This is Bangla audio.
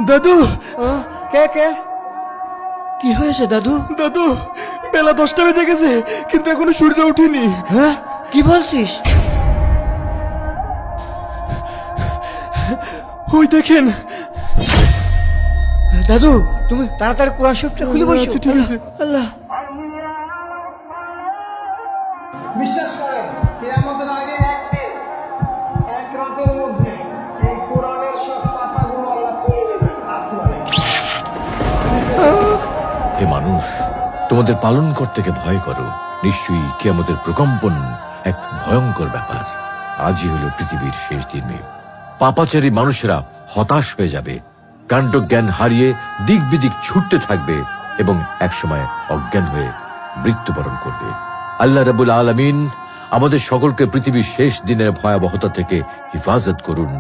দাদু, কে কে কি হয়েছে দাদু? দাদু, বেলা 10টা বেজে গেছে, কিন্তু এখনো সূর্য ওঠেনি। হ্যাঁ, কি বলছিস? ওই দেখেন। দাদু, তুমি তাড়াতাড়ি কোরআন শরীফটা খুলে বসো। আচ্ছা, ঠিক আছে। আল্লাহ। বিশ্বাস করেন কিয়ামতের আগে একদিন এক রাতের মধ্যে এই কোরআনের সব পাতাগুলো আল্লাহ তুলে নেবেন আসমানে। হে মানুষ, তোমাদের পালন কর্তাকে ভয় করো। নিশ্চয়ই কিয়ামতের প্রকম্পন এক ভয়ঙ্কর ব্যাপার। আজই হলো পৃথিবীর শেষ দিন। পাপাচারী মানুষেরা হতাশ হয়ে যাবে, কাণ্ডজ্ঞান হারিয়ে দিক বিদিক ছুটতে থাকবে এবং একসময় অজ্ঞান হয়ে মৃত্যুবরণ করবে। আল্লাহ রাব্বুল আলামিন আমাদের সকলকে পৃথিবীর শেষ দিনের ভয়াবহতা থেকে হিফাজত করুন।